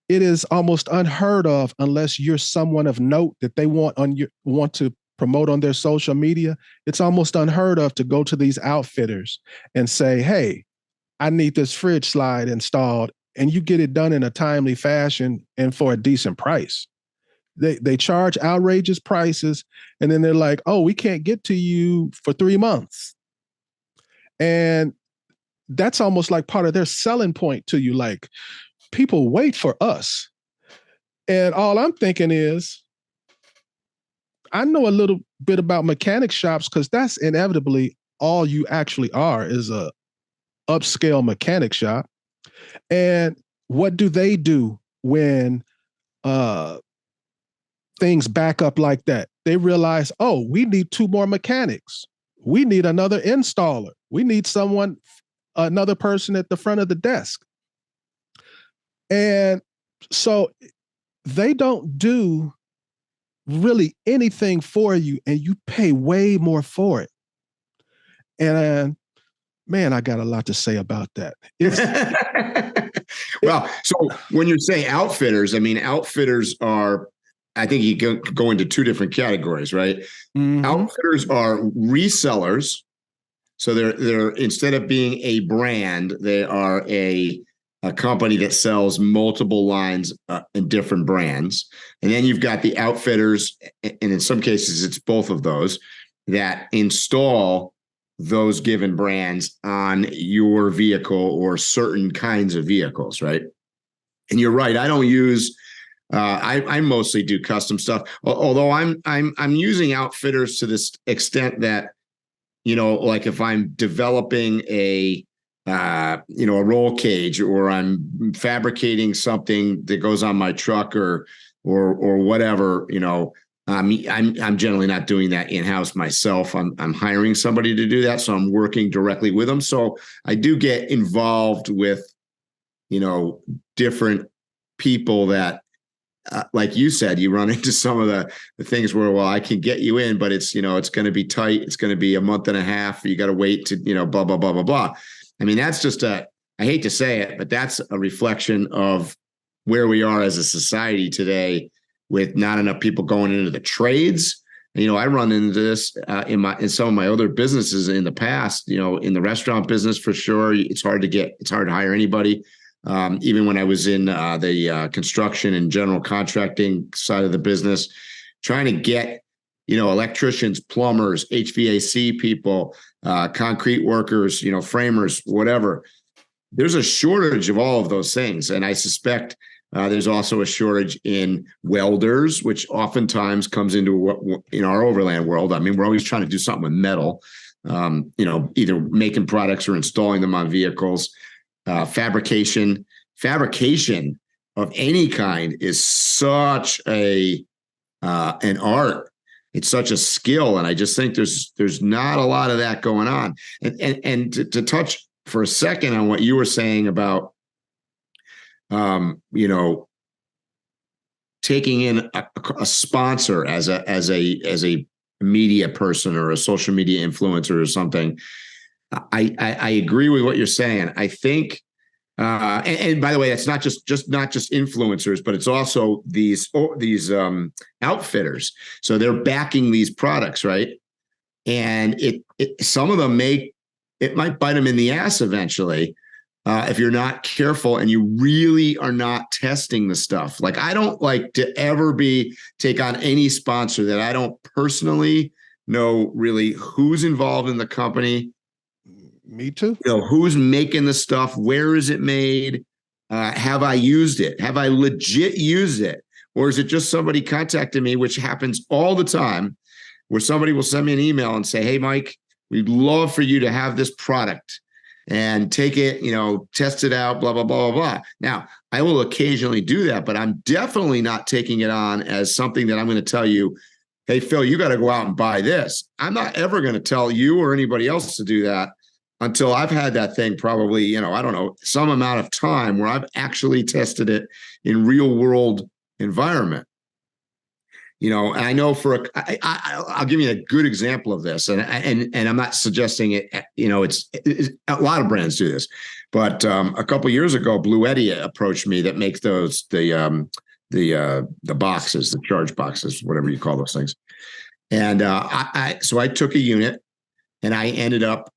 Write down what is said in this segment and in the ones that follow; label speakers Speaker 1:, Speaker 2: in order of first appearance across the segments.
Speaker 1: it is almost unheard of unless you're someone of note that they want to promote on their social media. It's almost unheard of to go to these outfitters and say, "Hey, I need this fridge slide installed," and you get it done in a timely fashion and for a decent price. They charge outrageous prices, and then they're like, "Oh, we can't get to you for 3 months," and that's almost like part of their selling point to you. Like, people wait for us. And all I'm thinking is, I know a little bit about mechanic shops because that's inevitably all you actually are, is a upscale mechanic shop. And what do they do when uh, things back up like that? They realize, oh, we need two more mechanics. We need another installer. We need another person at the front of the desk. And so they don't do really anything for you, and you pay way more for it. And man, I got a lot to say about that.
Speaker 2: Well, so when you're saying outfitters, I mean, outfitters are, I think you go into two different categories, right? Mm-hmm. Outfitters are resellers. So they're instead of being a brand, they are a company that sells multiple lines and different brands. And then you've got the outfitters, and in some cases, it's both of those, that install those given brands on your vehicle or certain kinds of vehicles, right? And you're right. I don't use. I mostly do custom stuff. Although I'm using outfitters to this extent that, like if I'm developing a roll cage, or I'm fabricating something that goes on my truck or whatever, I'm generally not doing that in-house myself. I'm hiring somebody to do that. So I'm working directly with them. So I do get involved with, different people that, like you said, you run into some of the things where, well, I can get you in, but it's going to be tight. It's going to be a month and a half. You got to wait to, blah, blah, blah, blah, blah. I mean, that's just I hate to say it, but that's a reflection of where we are as a society today, with not enough people going into the trades. I run into this in some of my other businesses in the past. In the restaurant business, for sure, it's hard to hire anybody. Even when I was in the construction and general contracting side of the business, trying to get electricians, plumbers, HVAC people, concrete workers, framers, whatever. There's a shortage of all of those things, and I suspect there's also a shortage in welders, which oftentimes comes into in our Overland world. I mean, we're always trying to do something with metal, either making products or installing them on vehicles. Fabrication of any kind is such an art. It's such a skill, and I just think there's not a lot of that going on. And to touch for a second on what you were saying about taking in a sponsor as a media person or a social media influencer or something. I agree with what you're saying. I think, and by the way, that's not just influencers, but it's also these outfitters. So they're backing these products, right? And some of them it might bite them in the ass eventually. If you're not careful and you really are not testing the stuff. Like, I don't like to ever take on any sponsor that I don't personally know really who's involved in the company.
Speaker 1: Me too.
Speaker 2: Who's making the stuff? Where is it made? Have I used it? Have I legit used it? Or is it just somebody contacted me, which happens all the time, where somebody will send me an email and say, "Hey, Mike, we'd love for you to have this product and take it, test it out, blah, blah, blah, blah, blah." Now, I will occasionally do that, but I'm definitely not taking it on as something that I'm going to tell you, "Hey, Phil, you got to go out and buy this." I'm not ever going to tell you or anybody else to do that until I've had that thing probably, I don't know, some amount of time where I've actually tested it in real world environment. I know I'll give you a good example of this, and I'm not suggesting it. It's a lot of brands do this, but a couple of years ago, Blue Eddy approached me that makes the boxes, the charge boxes, whatever you call those things. And so I took a unit and I ended up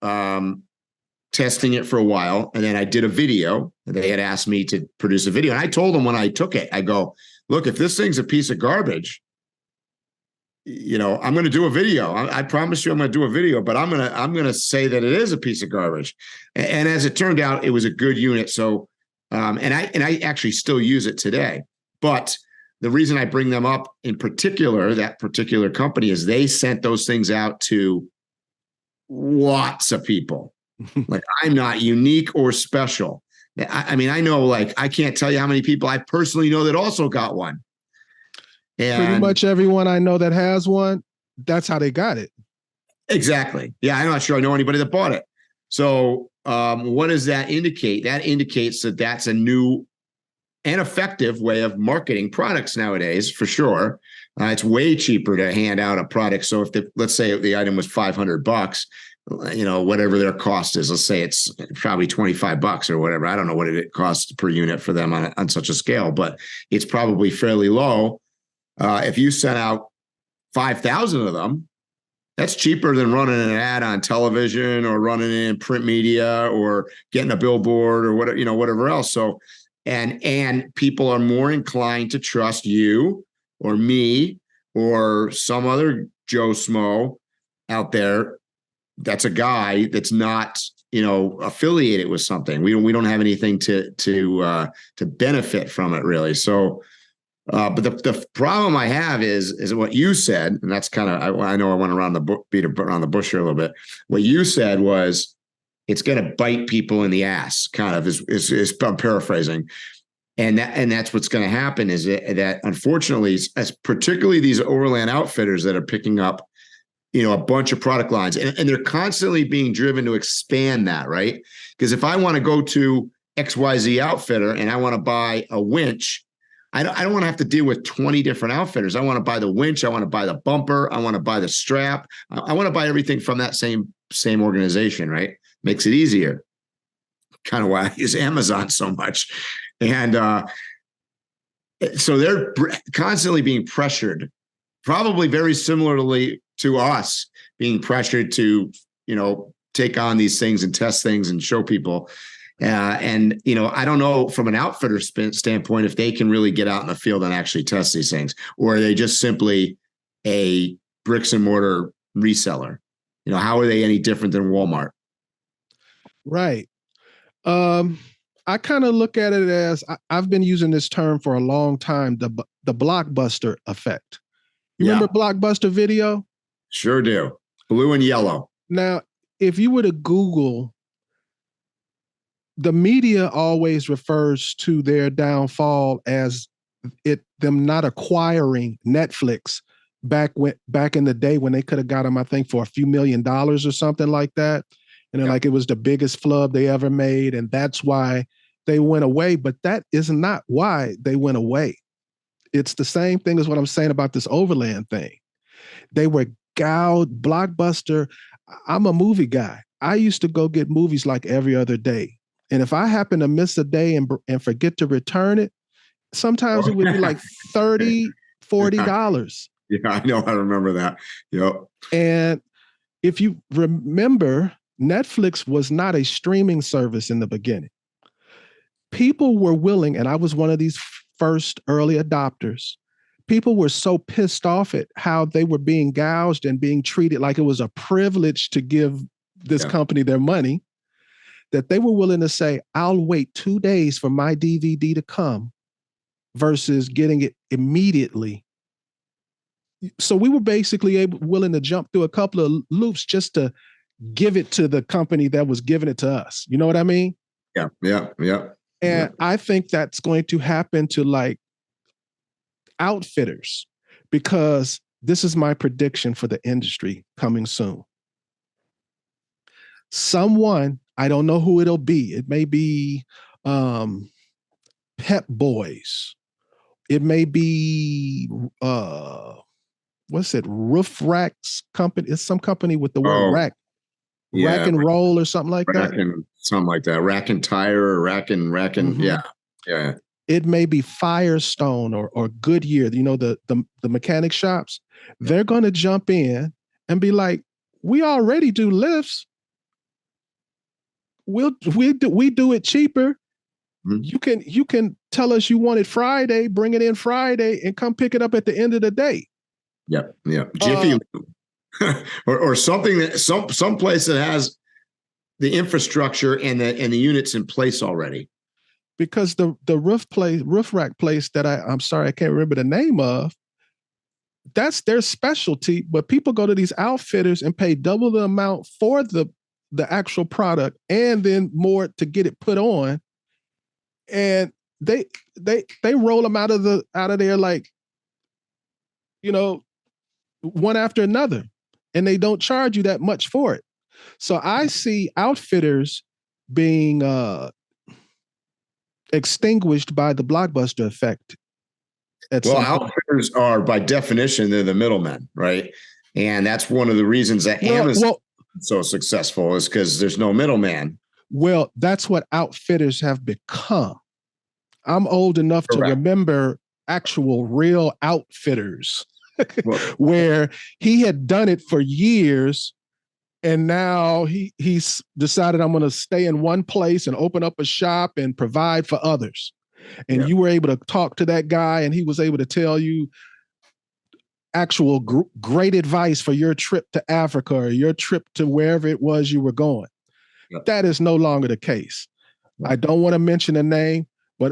Speaker 2: testing it for a while, and then I did a video. They had asked me to produce a video, and I told them when I took it, I go, look, if this thing's a piece of garbage, I'm going to do a video. I promise you I'm going to do a video, but I'm going to say that it is a piece of garbage. And as it turned out, it was a good unit. So, and I actually still use it today. But the reason I bring them up in particular, that particular company, is they sent those things out to lots of people. Like, I'm not unique or special. I mean, I know, like, I can't tell you how many people I personally know that also got one.
Speaker 1: And pretty much everyone I know that has one, that's how they got it.
Speaker 2: Exactly. Yeah, I'm not sure I know anybody that bought it. So what does that indicate? That indicates that that's a new and effective way of marketing products nowadays, for sure. It's way cheaper to hand out a product. So if let's say the item was $500, whatever their cost is, let's say it's probably $25 or whatever. I don't know what it costs per unit for them on such a scale, but it's probably fairly low. If you sent out 5,000 of them, that's cheaper than running an ad on television or running in print media or getting a billboard or whatever else. So, and people are more inclined to trust you or me or some other Joe Smo out there. That's a guy that's not, affiliated with something. We don't have anything to benefit from it, really. So, but the problem I have is what you said, and that's kind of, I know I went around beat around the bush here a little bit. What you said was it's going to bite people in the ass, kind of, is I'm paraphrasing. And that's what's going to happen is that unfortunately, as particularly these Overland outfitters that are picking up, a bunch of product lines, and they're constantly being driven to expand that, right? Because if I want to go to XYZ outfitter and I want to buy a winch, I don't want to have to deal with 20 different outfitters. I want to buy the winch. I want to buy the bumper. I want to buy the strap. I want to buy everything from that same organization, right? Makes it easier. Kind of why I use Amazon so much. And so they're constantly being pressured, probably very similarly to us being pressured to, take on these things and test things and show people. And I don't know from an outfitter standpoint if they can really get out in the field and actually test these things, or are they just simply a bricks and mortar reseller? How are they any different than Walmart?
Speaker 1: Right. I kind of look at it as I've been using this term for a long time, the blockbuster effect. You remember Blockbuster Video?
Speaker 2: Sure do. Blue and yellow.
Speaker 1: Now, if you were to Google, the media always refers to their downfall as them not acquiring Netflix back in the day when they could have got them, I think, for a few $1 million or something like that. And like it was the biggest flub they ever made. And that's why they went away. But that is not why they went away. It's the same thing as what I'm saying about this Overland thing. They were gouged. Blockbuster. I'm a movie guy. I used to go get movies like every other day. And if I happen to miss a day and forget to return it, sometimes it would be like $30, $40.
Speaker 2: Yeah, I know. I remember that. Yep.
Speaker 1: And if you remember, Netflix was not a streaming service in the beginning. People were willing, and I was one of these first early adopters. People were so pissed off at how they were being gouged and being treated like it was a privilege to give this company their money, that they were willing to say, I'll wait 2 days for my DVD to come versus getting it immediately. So we were basically willing to jump through a couple of loops just to give it to the company that was giving it to us. You know what I mean?
Speaker 2: Yeah.
Speaker 1: And I think that's going to happen to like outfitters, because this is my prediction for the industry coming soon. Someone, I don't know who it'll be. It may be Pep Boys. It may be what's it? Roof Racks company. It's some company with the word
Speaker 2: Oh,
Speaker 1: rack
Speaker 2: yeah,
Speaker 1: and roll or something like that.
Speaker 2: rack and something like that. Rack and tire or rack and
Speaker 1: Mm-hmm.
Speaker 2: yeah, yeah,
Speaker 1: It may be Firestone or Goodyear, the mechanic shops.
Speaker 2: yeah.
Speaker 1: They're going to jump in and be like, we already do lifts. We do it cheaper.
Speaker 2: Mhm.
Speaker 1: You can tell us you want it Friday, bring it in Friday, and come pick it up at the end of the day.
Speaker 2: Yep, yep. Jiffy
Speaker 1: Uh,
Speaker 2: or something that some place that has the infrastructure and the units in place already.
Speaker 1: because the roof rack place that I'm sorry I can't remember the name of, that's their specialty. But people go to these outfitters and pay double the amount for the actual product and then more to get it put on, and they they roll them out of there like, you know one after another, and they don't charge you that much for it. So I see outfitters being extinguished by the blockbuster effect at
Speaker 2: Well,
Speaker 1: some point.
Speaker 2: outfitters are by definition they're the middlemen, right? And that's one of the reasons that
Speaker 1: Well,
Speaker 2: Amazon
Speaker 1: well,
Speaker 2: is so successful is because there's no middleman.
Speaker 1: well, that's what outfitters have become. I'm old enough to
Speaker 2: Correct.
Speaker 1: remember actual real outfitters
Speaker 2: Well,
Speaker 1: where he had done it for years, and now he's decided, I'm going to stay in one place and open up a shop and provide for others. And
Speaker 2: yeah.
Speaker 1: you were able to talk to that guy, and he was able to tell you actual great advice for your trip to Africa or your trip to wherever it was you were going.
Speaker 2: Yep.
Speaker 1: That is no longer the case.
Speaker 2: Yep.
Speaker 1: I don't want to mention a name, but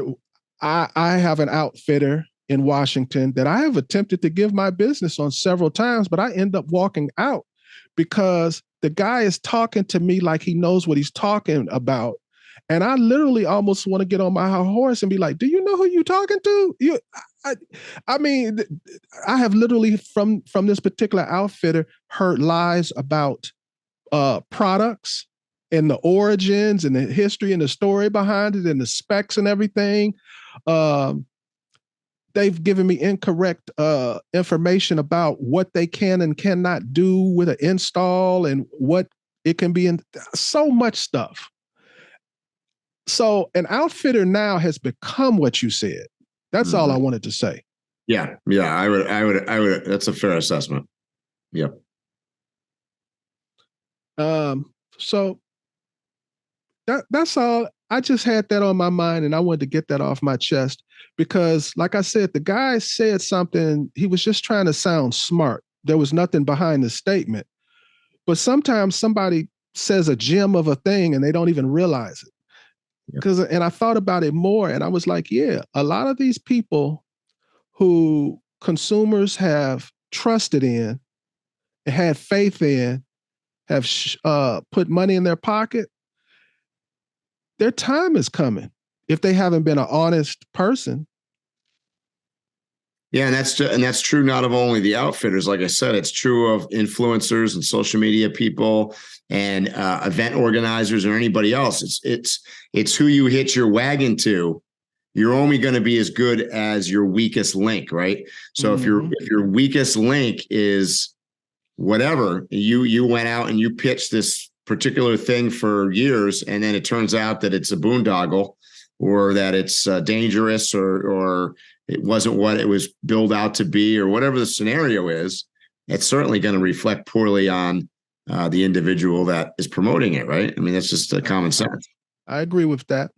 Speaker 1: I have an outfitter in Washington that I have attempted to give my business on several times, but I end up walking out because the guy is talking to me like he knows what he's talking about. And I literally almost want to get on my horse and be like, do you know who you talking to? I, I mean, I have literally from this particular outfitter heard lies about products and the origins and the history and the story behind it and the specs and everything. Um, they've given me incorrect information about what they can and cannot do with an install and what it can be in, so much stuff. So an outfitter now has become what you said. That's all I
Speaker 2: Mhm.
Speaker 1: wanted to say.
Speaker 2: Yeah, yeah. I would. That's a fair assessment. Yep.
Speaker 1: So that's all. I just had that on my mind and I wanted to get that off my chest because, like I said, the guy said something. He was just trying to sound smart. There was nothing behind the statement. But sometimes somebody says a gem of a thing and they don't even realize it.
Speaker 2: Yep.
Speaker 1: And I thought about it more and I was like, yeah, a lot of these people who consumers have trusted in and had faith in have put money in their pocket, their time is coming if they haven't been an honest person.
Speaker 2: Yeah, and that's true not of only the outfitters. Like I said, it's true of influencers and social media people and event organizers or anybody else. It's who you hitch your wagon to. You're only going to be as good as your weakest link, right? So
Speaker 1: Mm-hmm.
Speaker 2: if your weakest link is whatever, you went out and you pitched this particular thing for years, and then it turns out that it's a boondoggle or that it's dangerous or it wasn't what it was billed out to be or whatever the scenario is, it's certainly going to reflect poorly on the individual that is promoting it, right? I mean, that's just common sense.
Speaker 1: I agree with that.